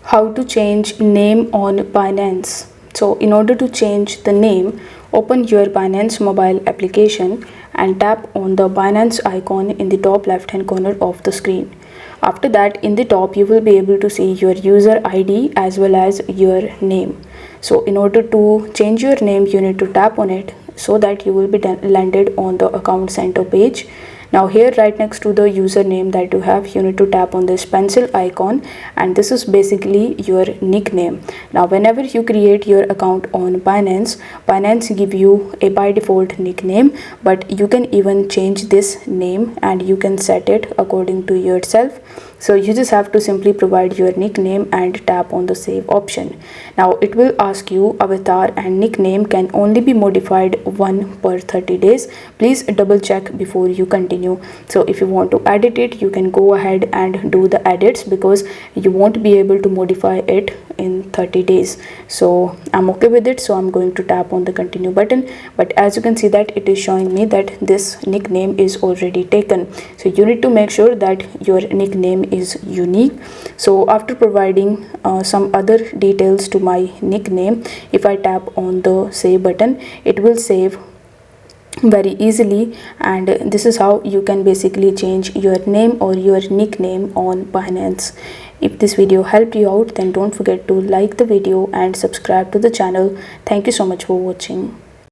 How to change name on Binance. So in order to change the name, open your Binance mobile application and tap on the Binance icon in the top left hand corner of the screen. After that, in the top you will be able to see your user ID as well as your name. So in order to change your name, you need to tap on it so that you will be landed on the account center page. Now here right next to the username that you have, you need to tap on this pencil icon, and this is basically your nickname. Now whenever you create your account on Binance give you a by default nickname, but you can even change this name and you can set it according to yourself. So you just have to simply provide your nickname and tap on the save option. Now it will ask you avatar and nickname can only be modified one per 30 days. Please double check before you continue. So if you want to edit it, you can go ahead and do the edits because you won't be able to modify it in 30 days. So I'm okay with it, so I'm going to tap on the continue button. But as you can see that it is showing me that this nickname is already taken. So you need to make sure that your nickname is unique. So after providing some other details to my nickname, if I tap on the save button, it will save very easily, and this is how you can basically change your name or your nickname on Binance. If this video helped you out, then don't forget to like the video and subscribe to the channel. Thank you so much for watching.